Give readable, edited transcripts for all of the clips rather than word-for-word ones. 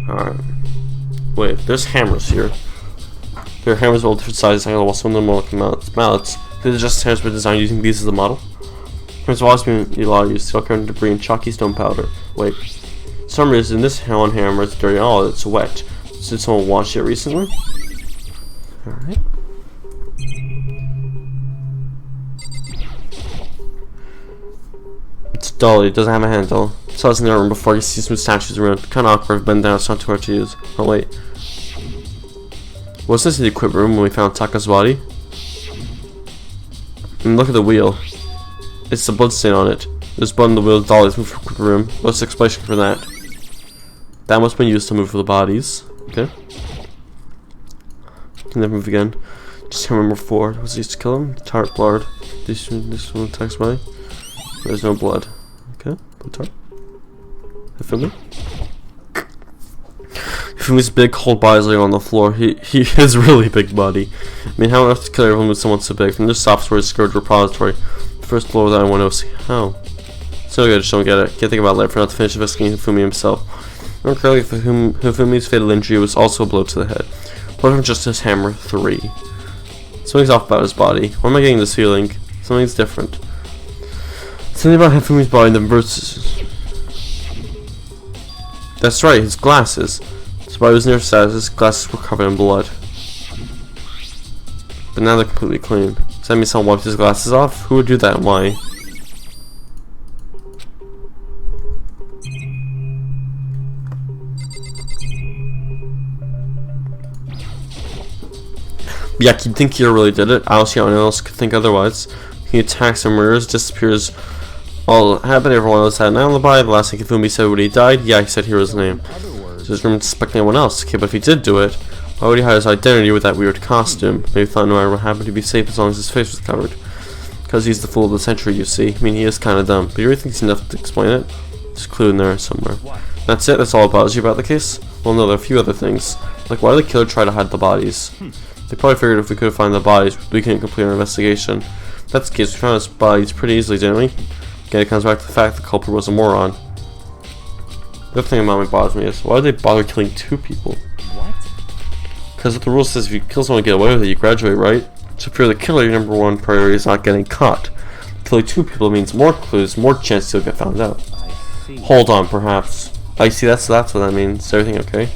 Alright. Wait, there's hammers here. There are hammers of all different sizes, and while some of them are like mallets. These are just hammers been designed using these as a model. There's always been a lot of use to current debris and chalky stone powder. Wait. For some reason, this one hammer is dirty. Oh, it's wet. Did someone wash it recently? Alright. It's dull, it doesn't have a handle. So I was in the room before you see some statues around. Kinda awkward, bend down, it's not too hard to use. Oh wait. Was this in the equipment room when we found Taka's body? And look at the wheel. It's the blood stain on it. There's blood on the wheel, dollies moved from the equipment room. What's the explanation for that? That must have been used to move for the bodies. Okay. Can never move again. Just can't remember 4. Was it used to kill him? Tart blood. This one attacks body. There's no blood. Okay. Blood tart. Hifumi? Hifumi's big cold body is laying on the floor. He has really big body. I mean, how enough to kill everyone with someone so big? From this software is scourge repository. The first floor that I want to see. How? So good, just don't get it. Can't think about life for not to finish investigating Hifumi himself. Remember correctly, Hifumi's fatal injury was also a blow to the head. Apart from just his hammer, 3. Something's off about his body. Why am I getting this feeling? Something's different. Something about Hifumi's body that versus. That's right, his glasses. Despite his nerve status, his glasses were covered in blood. But now they're completely clean. Does that mean someone wiped his glasses off? Who would do that and why? Yeah, you'd think he really did it. I don't see how anyone else could think otherwise. He attacks and murders, disappears. All happened, everyone else had an alibi. The last thing Hifumi said when he died, yeah, he said hero's name. So there's room to suspect anyone else. Okay, but if he did do it, why would he hide his identity with that weird costume? Maybe he thought no matter what happened, he'd be safe as long as his face was covered. Because he's the fool of the century, you see. I mean, he is kind of dumb, but you really think he's enough to explain it? There's a clue in there somewhere. That's it? That's all it bothers you about the case? Well, no, there are a few other things. Like, why did the killer try to hide the bodies? They probably figured if we could find the bodies, we couldn't complete our investigation. If that's the case, we found his bodies pretty easily, didn't we? Again, it comes back to the fact the culprit was a moron. The other thing about me bothers me is, why did they bother killing 2 people? What? Because if the rule says if you kill someone and get away with it, you graduate, right? So if you're the killer, your number 1 priority is not getting caught. Killing 2 people means more clues, more chance you'll get found out. Hold on, perhaps. I see, that's what that means. Is everything okay?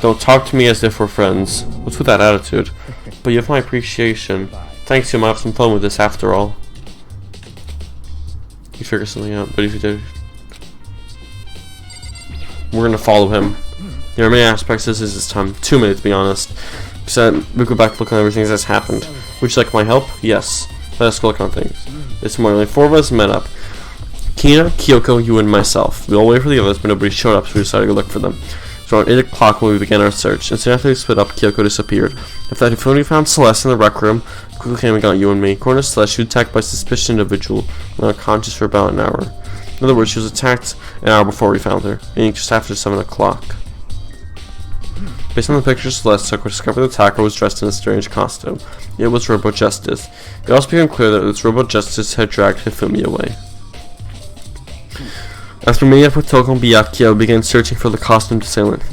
Don't talk to me as if we're friends. What's with that attitude? But you have my appreciation. Thanks, you might have some fun with this after all. You figure something out, but if you do, we're gonna follow him. There are many aspects to this time. 2 minutes, to be honest. So we go back to look at everything that's happened. Would you like my help? Yes. Let us go look on things. This morning, 4 of us met up. Kina, Kyoko, you, and myself. We all waited for the others, but nobody showed up, so we decided to go look for them. It was around 8 o'clock when we began our search, and soon after we split up, Kyoko disappeared. After that, Hifumi found Celeste in the rec room. Quickly came and got you and me. According to Celeste, she was attacked by a suspicious individual, and unconscious for about an hour. In other words, she was attacked an hour before we found her, meaning just after 7 o'clock. Based on the pictures Celeste took, we discovered the attacker was dressed in a strange costume. It was Robo Justice. It also became clear that this Robo Justice had dragged Hifumi away. After meeting up with Toko and Byakuya, we began searching for the costumed assailant.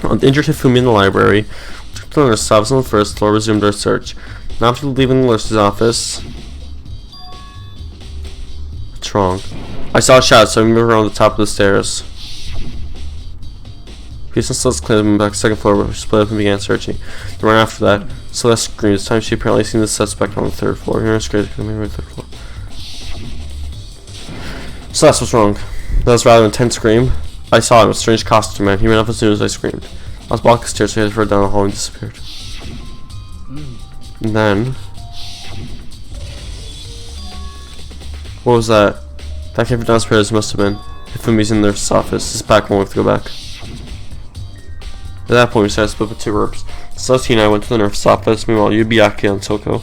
On the injured Hifumi in the library, we took the nurse's office on the first floor, resumed our search. Now after leaving the nurse's office... What's wrong? I saw a shadow, so I moved around the top of the stairs. Peace and Celeste climbed back to the second floor, where we split up and began searching. Then right after that, Celeste screamed. This time she apparently seen the suspect on the 3rd floor. Here, screamed coming right 3rd floor. Celeste, what's wrong? That was a rather intense scream. I saw him, a strange costume man. He ran up as soon as I screamed. I was walking the stairs, so he headed down the hall and disappeared. And then... What was that? That came from downstairs, must have been. Hifumi's in the nurse's office. This is back when we have to go back. At that point, we decided to split up 2 groups. Celeste and I went to the nurse's office. Meanwhile, you, Byakuya, and Toko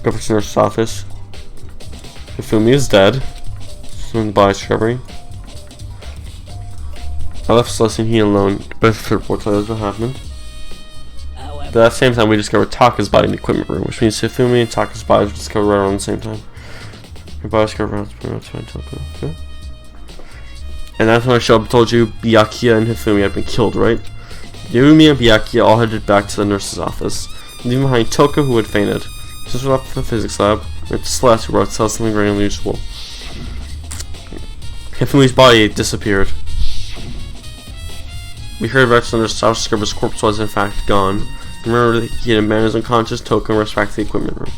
go to the nurse's office. Hifumi is dead. In the body discovery. I left Celeste and he alone, but the 3rd floor tell us what happened. At that same time, we discovered Taka's body in the equipment room, which means Hifumi and Taka's bodies were discovered right around the same time. Your body discovered around the time Toko. Okay. And that's when I showed up and told you Byakuya and Hifumi had been killed, right? Yumi and Byakuya all headed back to the nurse's office, leaving behind Toka, who had fainted. Since we left the physics lab, we went to Celeste, who brought us something very unusual. Hifumi's body had disappeared. We heard back to the nurse's house, discovered his corpse was in fact gone. Remember that he had abandoned his unconscious Toka and rushed back to the equipment room.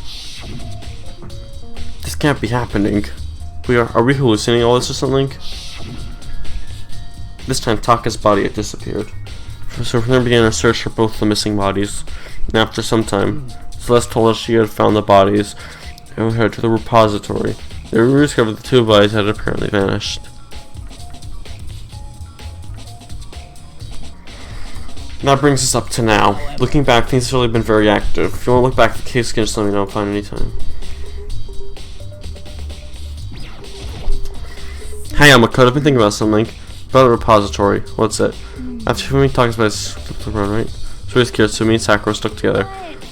This can't be happening. Are we hallucinating all this or something? This time, Taka's body had disappeared. So from there began a search for both the missing bodies. And after some time, Celeste told us she had found the bodies and we headed to the repository. There we discovered the two bodies had apparently vanished. That brings us up to now. Looking back, things have really been very active. If you want to look back at the case, you can just let me know. I'm fine anytime. Hey, Yamako, I've been thinking about something. About the repository. What's it? After Hifumi talks about his around, right? So we scared, so me and Sakura stuck together.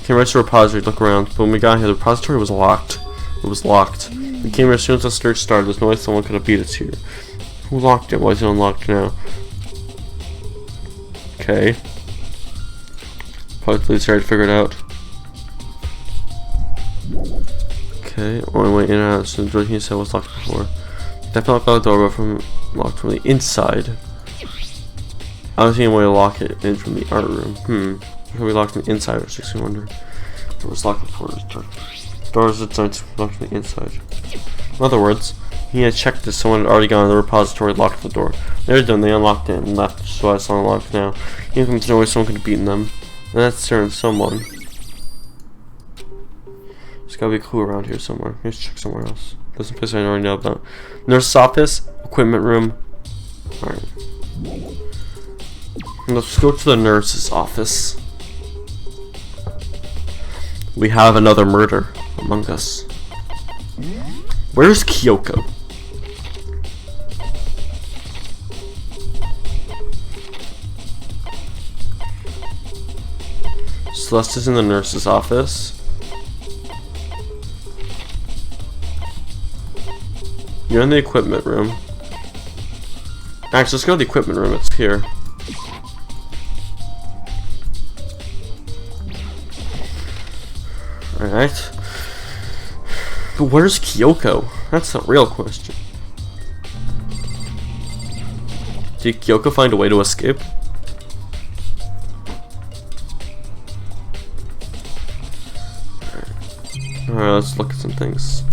Came right to the repository to look around, but when we got here, the repository was locked. It was locked. We came here as soon as the search started. There's no way someone could have beat us here. Who locked it? Why is it unlocked now? Okay. Probably police here to figure it out. Okay, only way in and out. So the door he said was locked before. Definitely locked the door, but from locked from the inside. I don't see any way to lock it in from the art room. We locked from the inside, which makes me wonder. It was locked before it was doors are designed to be locked from the inside. In other words, he had checked that someone had already gone to the repository and locked the door. They were done, they unlocked it and left, so it's unlocked now. He comes to know where someone could have beaten them. And that's certain someone. There's gotta be a clue around here somewhere. Let's check somewhere else. There's a place I already know about. Nurse's office, equipment room. Alright. Let's go to the nurse's office. We have another murder among us. Where's Kyoko? Celeste is in the nurse's office. You're in the equipment room. Actually, let's go to the equipment room. It's here. Alright. But where's Kyoko? That's the real question. Did Kyoko find a way to escape? Alright, let's look at some things.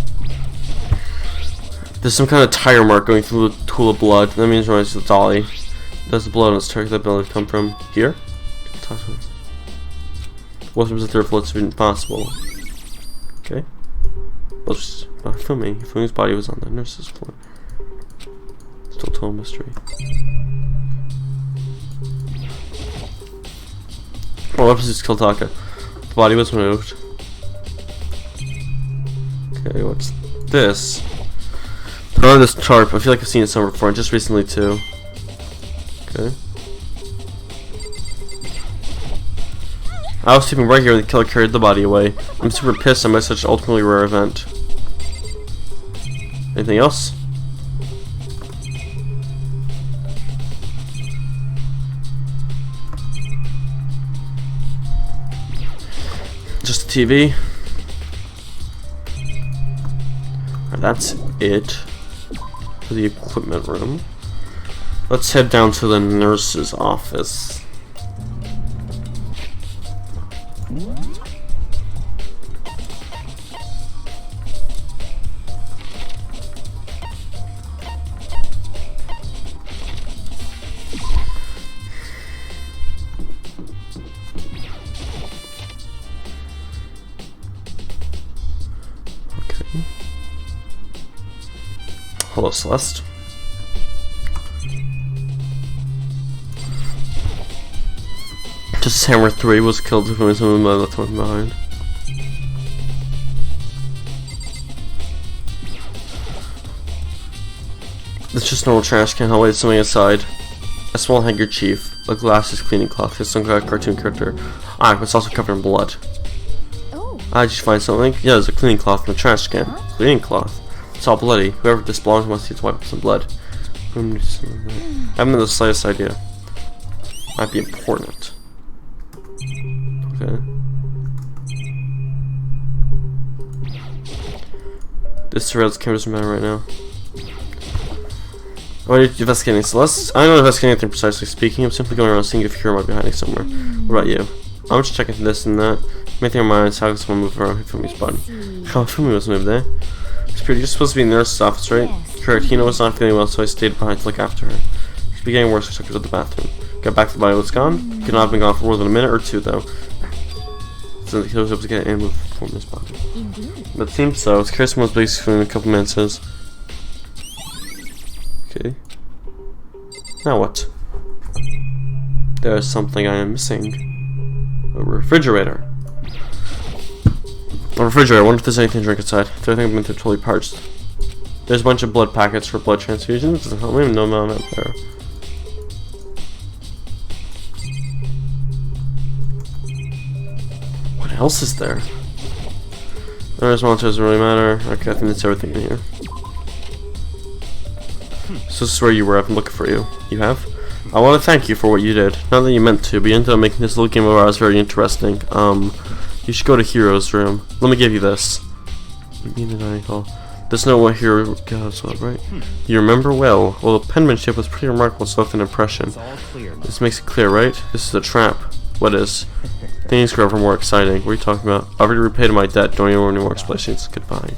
There's some kind of tire mark going through the pool of blood. That means it's the dolly. Does the blood on its tire that blood come from? Here? What was the third floor? It's impossible. Okay. Well, just about filming. Hifumi's body was on the nurse's floor. Still total mystery. Oh, what was killed Taka? The body was moved. Okay, what's this? Put on this chart. I feel like I've seen it somewhere before, just recently too. Okay. I was sleeping right here when the killer carried the body away. I'm super pissed I missed such an ultimately rare event. Anything else? Just the TV. Alright, that's it for the equipment room. Let's head down to the nurse's office. Hello, Celeste. Just Hammer 3 was killed from someone left one behind. It's just normal trash can. I'll wait something aside. A small handkerchief, a glasses cleaning cloth, it's some kind of cartoon character. Ah, it's also covered in blood. Oh. Did you find something? Yeah, there's a cleaning cloth in the trash can. Cleaning cloth. It's all bloody. Whoever this belongs must need to wipe up some blood. I haven't the slightest idea. Might be important. Okay. This surveillance camera's matter right now. What are you investigating, Celeste? I don't investigate anything precisely speaking. I'm simply going around seeing if Hero might be hiding somewhere. What about you? I'm just checking this and that. Main thing on my mind is how can someone move around Hifumi's body. How Hifumi was moved there? You're supposed to be in the nurse's office, right? Correct. Hino was not feeling well, so I stayed behind to look after her. She's getting worse, so I took her to the bathroom. Got back to the body, it's gone. Could not have been gone for more than a minute or two, though. So he was able to get in with from his body. That seems so. It's curious someone's basically in a couple minutes. Okay. Now what? There's something I am missing. A refrigerator. A refrigerator. I wonder if there's anything to drink inside. Do I think I've been totally parched? There's a bunch of blood packets for blood transfusions. Doesn't help me. No amount out there. What else is there? There's monsters doesn't really matter. Okay, I think that's everything in here. So this is where you were. I've been looking for you. You have? I want to thank you for what you did. Not that you meant to, but you ended up making this little game of ours very interesting. You should go to Hero's room. Let me give you this. This note what Hero got, right? You remember well. Well, the penmanship was pretty remarkable, so left an impression. This makes it clear, right? This is a trap. What is? Things grow ever more exciting. What are you talking about? I've already repaid my debt. Don't need any more explanations. Goodbye.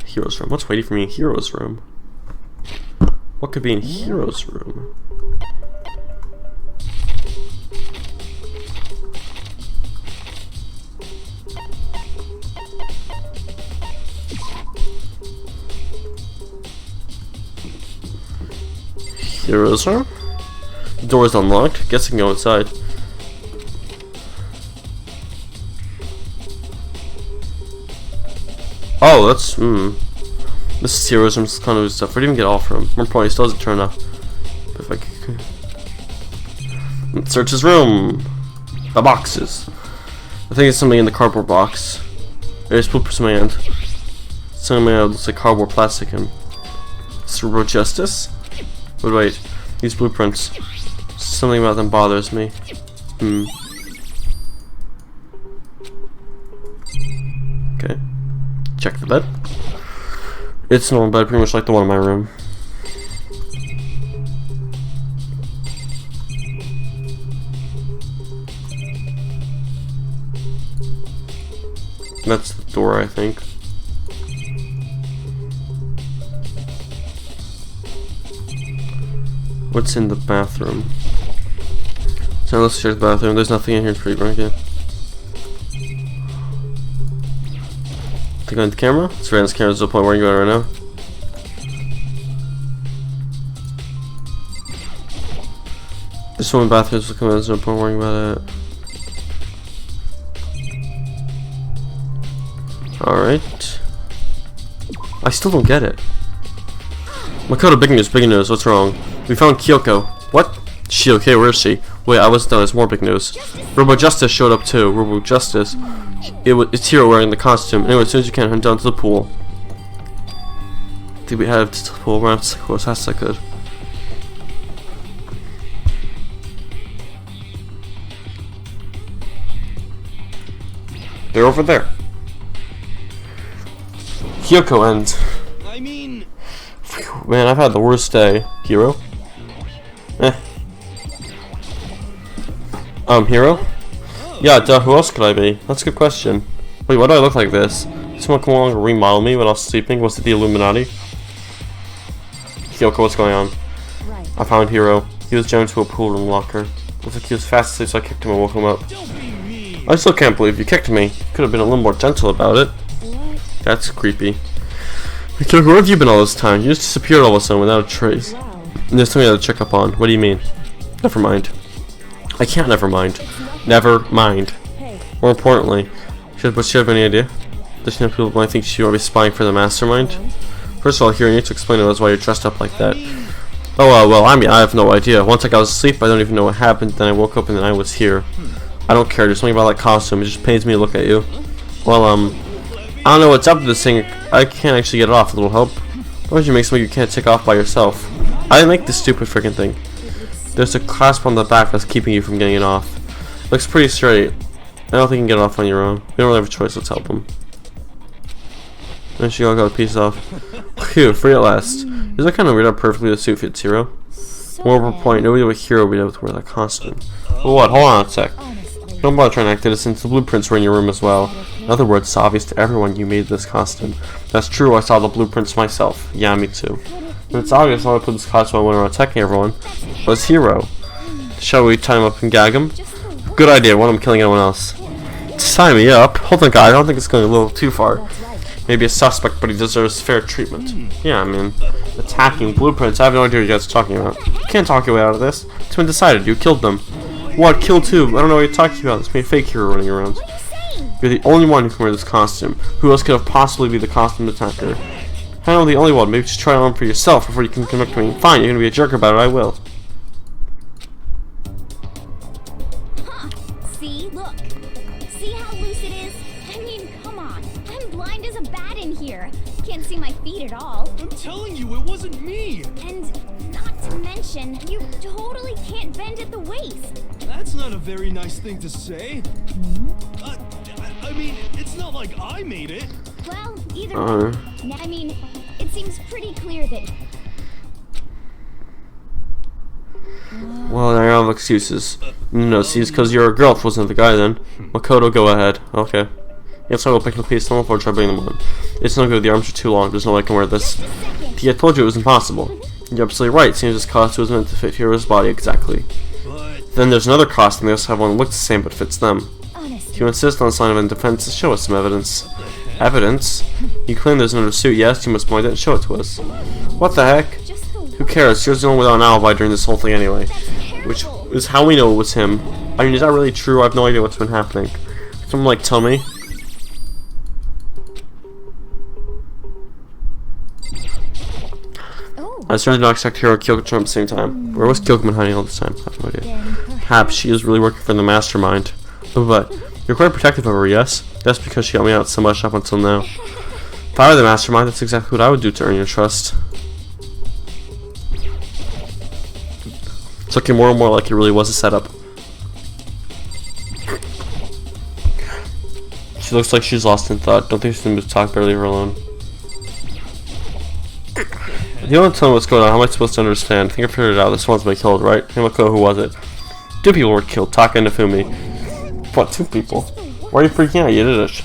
Hero's room. What's waiting for me in Hero's room? What could be in Hero's room? Hero's room? The door is unlocked. Guess I can go inside. Oh, that's this is Hero's room. This kind of stuff. Where do you even get off from? More probably still doesn't turn up. If I could search his room. The boxes. I think it's something in the cardboard box. There's blueprints in my hand. Something made out looks like cardboard plastic and cerebral justice. But wait, these blueprints. Something about them bothers me. Okay. Check the bed. It's a normal bed, pretty much like the one in my room. That's the door, I think. What's in the bathroom? So let's check the bathroom. There's nothing in here for you, right? Yeah. Take on the camera. It's right on the camera. There's no point where you're going right now. This one in the bathroom is looking at. There's no point worrying about it. Alright. I still don't get it. Makoto, big news, big news. What's wrong? We found Kyoko. What? Is she okay? Where is she? Wait, I wasn't done. There's more big news. Robo Justice showed up too. Robo Justice. It's Hero wearing the costume. Anyway, as soon as you can, head down to the pool. I think we have to the pool. We're as close as I could. They're over there. Kyoko ends. I mean, man, I've had the worst day. Hero? Hero? Yeah, duh, who else could I be? That's a good question. Wait, why do I look like this? Did someone come along and remodel me when I was sleeping? Was it the Illuminati? Kyoko, what's going on? Right. I found Hero. He was jammed into a pool room locker. Looks like he was fast asleep, so I kicked him and woke him up. don't be mean. I still can't believe you kicked me. You could have been a little more gentle about it. What? That's creepy. Kyoko, where have you been all this time? You just disappeared all of a sudden without a trace. Wow. And there's something I have to check up on. What do you mean? Never mind. I can't never mind. Never mind. Hey. More importantly, does she have any idea? Does she know people might think she might be spying for the mastermind? First of all, here, you need to explain to us why you're dressed up like that. Oh, well, I mean, I have no idea. Once I got asleep, I don't even know what happened. Then I woke up and then I was here. I don't care. There's something about that costume. It just pains me to look at you. Well, I don't know what's up to this thing. I can't actually get it off. A little help. Why would you make something you can't take off by yourself? I didn't make this stupid freaking thing. There's a clasp on the back that's keeping you from getting it off. Looks pretty straight. I don't think you can get it off on your own. We don't really have a choice, let's help him. And she all got a piece off. Phew, free at last. Isn't that kind of weird how perfectly the suit fits Hero? More of a point, nobody but Hero would be able to wear that costume. But what? Hold on a sec. Don't bother trying to act innocent, the blueprints were in your room as well. In other words, it's obvious to everyone you made this costume. That's true, I saw the blueprints myself. Yeah, me too. And it's obvious I put this costume on when we were attacking everyone. But it's Hero. Shall we tie him up and gag him? Good idea, one of them killing anyone else. Tie me up? Hold on, guy, I don't think it's going a little too far. Maybe a suspect, but he deserves fair treatment. Yeah, I mean, attacking blueprints, I have no idea what you guys are talking about. You can't talk your way out of this. It's been decided, you killed them. What? Killed who? I don't know what you're talking about. This made a fake Hero running around. You're the only one who can wear this costume. Who else could have possibly be the costume attacker? I know the only one. Maybe just try it on for yourself before you can convict me. Fine, you're gonna be a jerk about it, I will. Huh. See? Look. See how loose it is? I mean, come on. I'm blind as a bat in here. Can't see my feet at all. I'm telling you, it wasn't me. And not to mention, you totally can't bend at the waist. That's not a very nice thing to say. I mean, it's not like I made it. Well, either way. I mean, it seems pretty clear that... Well, I don't have excuses. No, see, it's because you're a girl, if it wasn't the guy then. Makoto, go ahead. Okay. Yes, I will pick the piece on the floor, try bringing them on. It's no good, the arms are too long, there's no way I can wear this. See, I told you it was impossible. You're absolutely right, seems this costume was meant to fit Hero's body exactly. Then there's another costume, they also have one that looks the same but fits them. If you insist on a sign of indefense, show us some evidence. Evidence? You claim there's another suit, yes, you must point it and show it to us. What the heck? Who cares, you're the only one without an alibi during this whole thing anyway. Which is how we know it was him. I mean, is that really true? I have no idea what's been happening. Can someone, like, tell me? I certainly did not expect Hero to kill Kyoko at the same time. Where was Kyoko hiding all this time? I have no idea. Perhaps she is really working for the mastermind. But you're quite protective of her, yes? That's because she helped me out so much up until now. If I were the mastermind, that's exactly what I would do to earn your trust. It's looking more and more like it really was a setup. She looks like she's lost in thought. Don't think she's going to talk, barely her alone. You don't tell me what's going on. How am I supposed to understand? I think I figured it out. This one's been killed, right? Hey, Mako, who was it? 2 people were killed. Taka and Nafumi. What, 2 people? Why are you freaking out? You did it.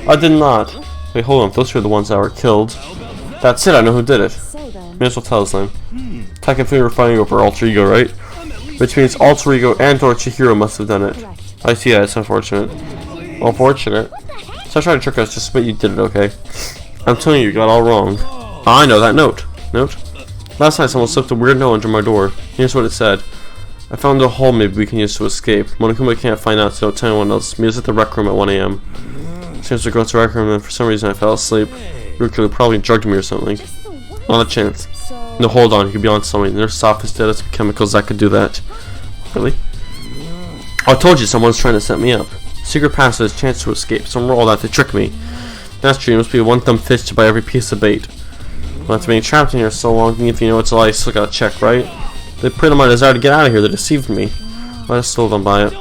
I did not. Wait, hold on. Those 2 are the ones that were killed. That's it. I know who did it. May as well tell us then. Taka and Nafumi were fighting over alter ego, right? Which means alter ego and or Chihiro must have done it. I see that. It's unfortunate. Unfortunate. So I tried to trick us. Just admit you did it, okay? I'm telling you, you got all wrong. I know that note. Note? Last night someone slipped a weird note under my door. Here's what it said. I found a hole maybe we can use to escape. Monokuma can't find out, so don't tell anyone else. Meet us at the rec room at 1 AM. Seems to go to the rec room and for some reason I fell asleep. Ryuko probably drugged me or something. Not a chance. No, hold on, you could be on something. The nurse's office did some chemicals that could do that. Really? I told you someone's trying to set me up. Secret password is a chance to escape. Someone rolled out to trick me. That's true, you must be one thumb fish to buy every piece of bait. Well, after being trapped in here so long, if you know it's a lie, you still gotta check, right? They preyed on my desire to get out of here, they deceived me. I still don't buy it.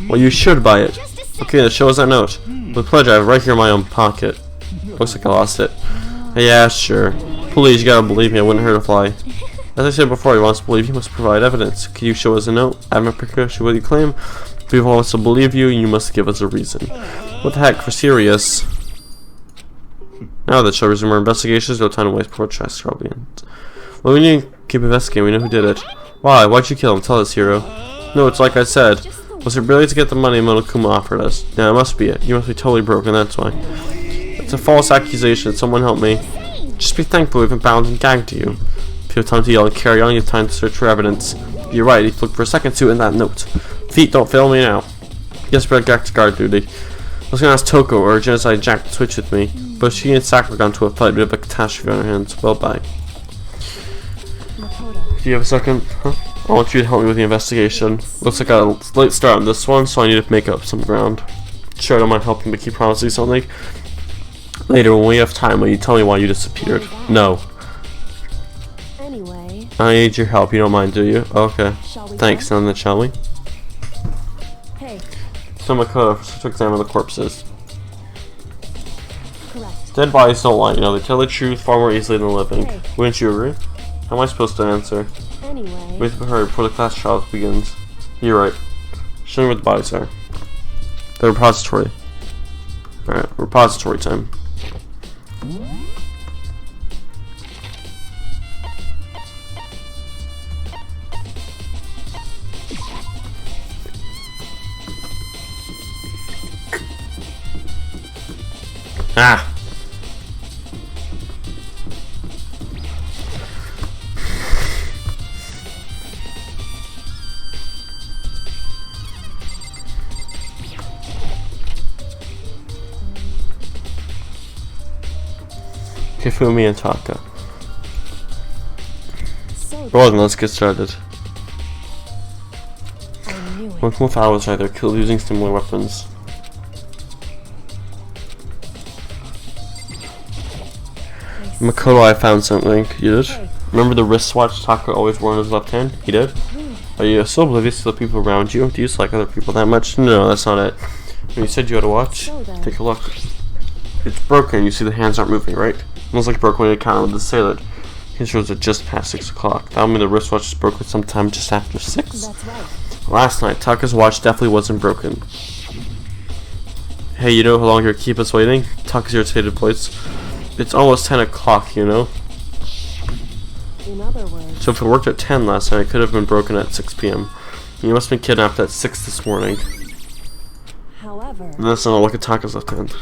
Well, you should buy it. Okay, then show us that note. With pleasure, I have it right here in my own pocket. Looks like I lost it. Yeah, sure. Please, you gotta believe me, I wouldn't hurt a fly. As I said before, you want us to believe you must provide evidence. Can you show us a note? I have no precaution what you claim. If we want us to believe you, you must give us a reason. What the heck, for serious? Now that shall resume our investigations, no time to waste before trust probably ends. Well, we need to keep investigating, we know who did it. Why? Why'd you kill him? Tell us, Hero. No, it's like I said. Was it really to get the money Monokuma offered us? Yeah, it must be it. You must be totally broken, that's why. It's a false accusation. Someone help me. Just be thankful we haven't bound and gagged you. If you have time to yell and carry on, you have time to search for evidence. You're right, you have to look for a second suit in that note. Feet, don't fail me now. Yes, but I got to guard duty. I was gonna ask Toko or Genocide Jack to switch with me, but she and Sakura got into a fight. We have a catastrophe on our hands. Well, bye. Do you have a second? Huh? I want you to help me with the investigation. Looks like I got a late start on this one, so I need to make up some ground. Sure, I don't mind helping, but keep promising something. Later, when we have time, will you tell me why you disappeared? No. Anyway. I need your help. You don't mind, do you? Okay. Shall we Thanks, go? and then shall we? Hey, So Makoto to examine the corpses. correct. Dead bodies don't lie, you know. They tell the truth far more easily than living. Hey. Wouldn't you agree? How am I supposed to answer? Anyway. We have to hurry before the class trial begins. You're right. Show me where the bodies are. The repository. Alright, repository time. Ah! Kifumi and Taka. So Well then, let's get started. I knew it. Working with hours either killed using similar weapons. Makoto, I found something. You did? Hey. Remember the wristwatch Taka always wore in his left hand? He did? Are you so oblivious to the people around you? Do you like other people that much? No, that's not it. When you said you had a watch, So then. take a look. It's broken. You see the hands aren't moving, right? It looks like it broke when you counted with the sailor. He shows it just past 6 o'clock. That would mean the wristwatch is broken sometime just after 6? That's right. Last night, Taka's watch definitely wasn't broken. Hey, you know how long you'll keep us waiting? Taka's irritated voice. It's almost 10 o'clock, you know? In other words. So if it worked at 10 last night, it could have been broken at 6 p.m. You must have been kidnapped at 6 this morning. However. And let's not look at Taka's left hand.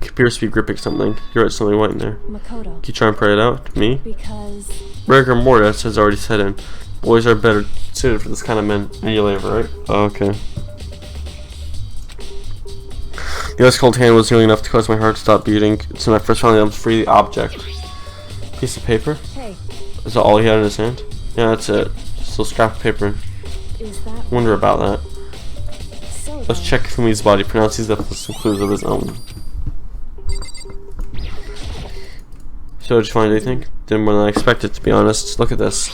He appears to be gripping something. You're right, something white in there. Makoto. Can you try and pray it out? Me? Because. Rigor mortis has already set in. Boys are better suited for this kind of manual labor, right? Oh, okay. The ice cold hand was nearly enough to cause my heart to stop beating. It's when I first finally able to free the object. Piece of paper? Hey, Is that all he had in his hand? Yeah, that's it. Just a little scrap of paper. is that. Wonder about that. So Let's then. check Fumi's body. Pronounce these up with some clues of his own. So, did you find anything? Didn't more than I expected, to be honest. Look at this.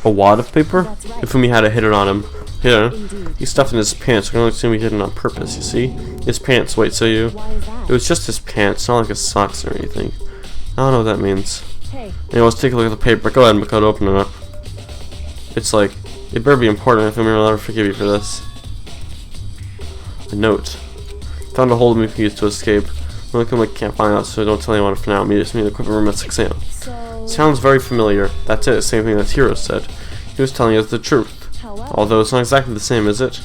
A wad of paper? That's right. If Fumi had it hidden on him. Here. Indeed. He stuffed in his pants. I can only assume he hid it on purpose, you see? His pants, wait, so you... Why is that? It was just his pants, not like his socks or anything. I don't know what that means. Hey, Anyway, let's take a look at the paper. Go ahead, Makoto, open it up. It's like, it better be important if I'm gonna never forgive you for this. A note. Found a hold of me for you to escape. I'm like, can't find out, so don't tell anyone for now. Meet us in the equipment room at 6 a.m. so. Sounds very familiar. That's it, same thing that Hiro said. He was telling us the truth. However. Although it's not exactly the same, is it?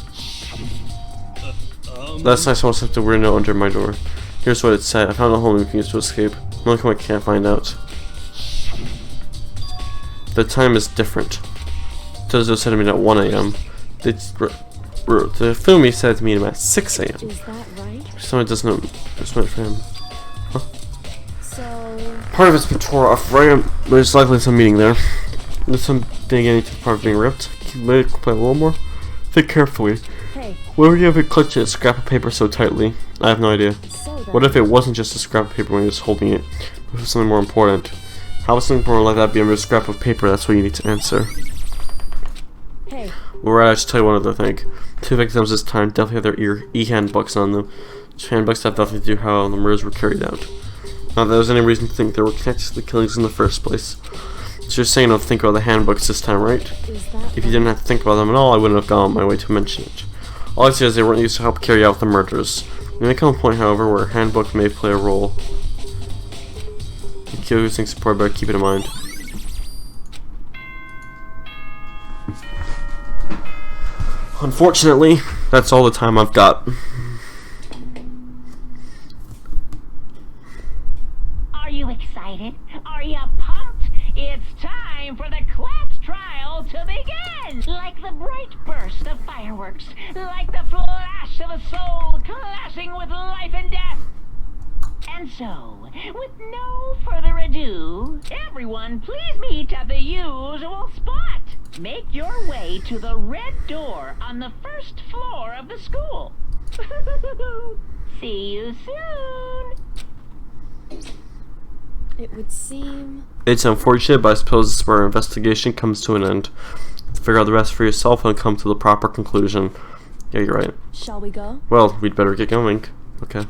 Last night someone slipped a weird note under my door. Here's what it said. I found a hole for you to escape. I'm like, can't find out. The time is different. Tozo said to meet at 1 a.m. The Fumi said to meet him at 6 a.m. Is that right? Someone doesn't know. It's meant for him. So. Part of it's been tore off, right? There's likely some meeting there. There's some getting into part of being ripped. Can you maybe play a little more? Think carefully. Hey, Why would you have it clutch a scrap of paper so tightly? I have no idea. so then. What if it wasn't just a scrap of paper when he was holding it? What if it was something more important? How would something more like that be under a scrap of paper? That's what you need to answer. Hey, Alright, I should tell you one other thing. 2 victims this time definitely have their e-handbooks on them. Which handbooks have nothing to do with how the murders were carried out. Not that there's any reason to think they were connected to the killings in the first place. So you're saying don't think about the handbooks this time, right? is that. If you didn't have to think about them at all, I wouldn't have gone my way to mention it. All I say is they weren't used to help carry out the murders. There may come a point, however, where a handbook may play a role. The Kyogo thinks support, but keep it in mind. Unfortunately, that's all the time I've got. Are you excited? Are you pumped? It's time for the class trial to begin! Like the bright burst of fireworks, like the flash of a soul clashing with life and death. And so, with no further ado, everyone please meet at the usual spot. Make your way to the red door on the first floor of the school. See you soon! It would seem... It's unfortunate, but I suppose this is where our investigation comes to an end. Figure out the rest for yourself and come to the proper conclusion. Yeah, you're right. Shall we go? Well, we'd better get going. Okay.